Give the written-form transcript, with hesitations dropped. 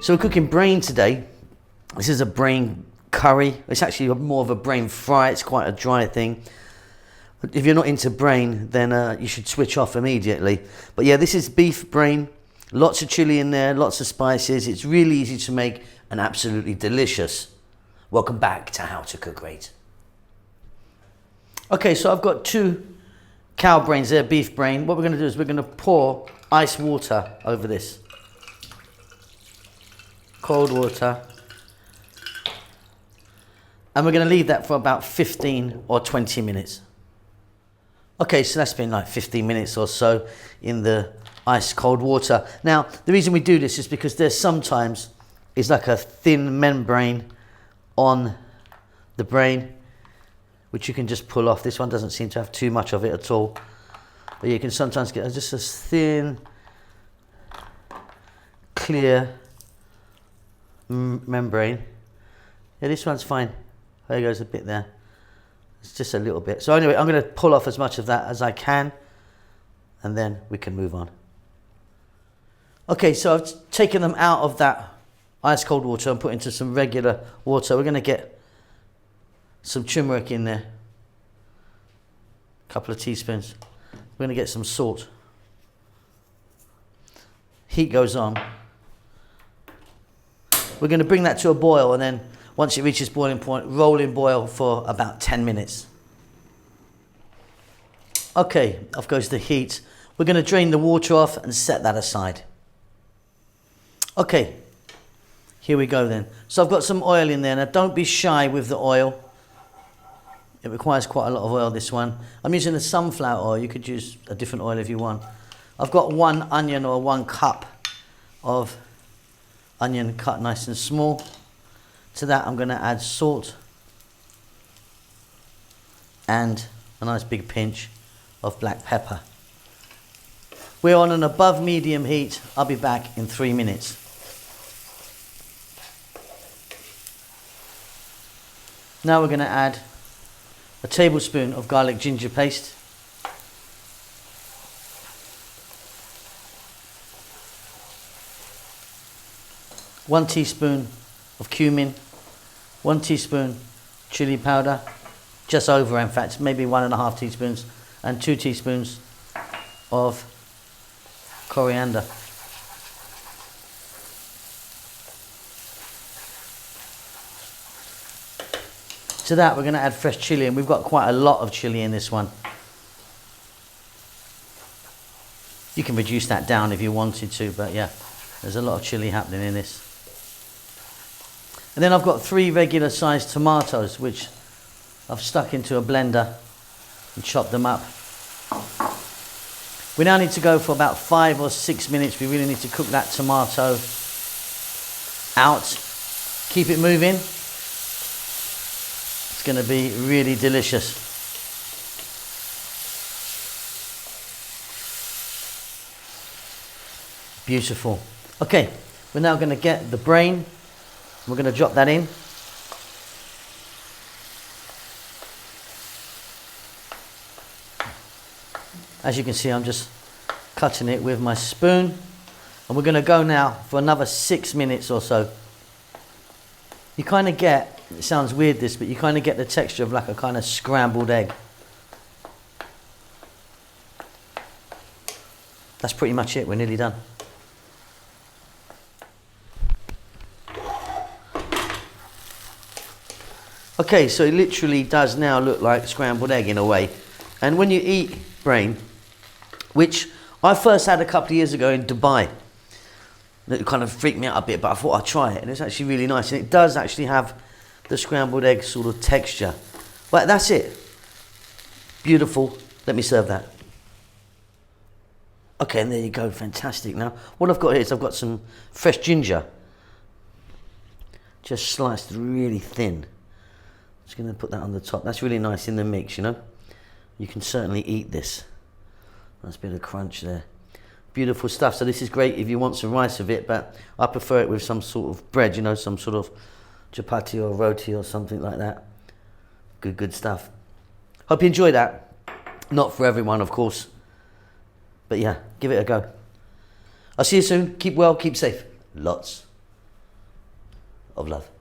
So we're cooking brain today. This is a brain curry. It's actually more of a brain fry. It's quite a dry thing. If you're not into brain, then you should switch off immediately. But yeah, this is beef brain. Lots of chili in there, lots of spices. It's really easy to make and absolutely delicious. Welcome back to How to Cook Great. Okay, so I've got 2 cow brains there, beef brain. What we're going to do is we're going to pour ice water over this. Cold water. And we're going to leave that for about 15 or 20 minutes. Okay, so that's been like 15 minutes or so in the ice cold water. Now, the reason we do this is because there's sometimes it's like a thin membrane on the brain, which you can just pull off. This one doesn't seem to have too much of it at all. But you can sometimes get just a thin, clear membrane. Yeah, this one's fine. There goes a bit there. It's just a little bit. So anyway, I'm going to pull off as much of that as I can, and then we can move on. Okay, so I've taken them out of that ice cold water and put into some regular water. We're going to get some turmeric in there, a couple of teaspoons. We're going to get some salt. Heat goes on. We're going to bring that to a boil, and then once it reaches boiling point, roll in boil for about 10 minutes. Okay, off goes the heat. We're going to drain the water off and set that aside. Okay, here we go then. So I've got some oil in there. Now don't be shy with the oil. It requires quite a lot of oil, this one. I'm using the sunflower oil. You could use a different oil if you want. I've got 1 onion or 1 cup of onion cut nice and small. To that I'm going to add salt and a nice big pinch of black pepper. We're on an above medium heat. I'll be back in 3 minutes. Now we're going to add a tablespoon of garlic ginger paste. One teaspoon of cumin, 1 teaspoon chili powder, just over in fact, maybe 1.5 teaspoons, and 2 teaspoons of coriander. To that we're going to add fresh chili, and we've got quite a lot of chili in this one. You can reduce that down if you wanted to, but yeah, there's a lot of chili happening in this. And then I've got 3 regular sized tomatoes, which I've stuck into a blender and chopped them up. We now need to go for about 5 or 6 minutes. We really need to cook that tomato out. Keep it moving. It's going to be really delicious. Beautiful. Okay, we're now going to get the brain. We're going to drop that in. As you can see, I'm just cutting it with my spoon. And we're going to go now for another 6 minutes or so. You kind of get, it sounds weird this, but you kind of get the texture of like a kind of scrambled egg. That's pretty much it. We're nearly done. Okay, so it literally does now look like scrambled egg in a way. And when you eat brain, which I first had a couple of years ago in Dubai, it kind of freaked me out a bit, but I thought I'd try it, and it's actually really nice. And it does actually have the scrambled egg sort of texture. But that's it. Beautiful. Let me serve that. Okay, and there you go. Fantastic. Now, what I've got here is I've got some fresh ginger, just sliced really thin. Just going to put that on the top. That's really nice in the mix, you know. You can certainly eat this. Nice bit of crunch there. Beautiful stuff. So this is great if you want some rice with it, but I prefer it with some sort of bread, you know, some sort of chapati or roti or something like that. Good stuff. Hope you enjoy that. Not for everyone, of course. But yeah, give it a go. I'll see you soon. Keep well, keep safe. Lots of love.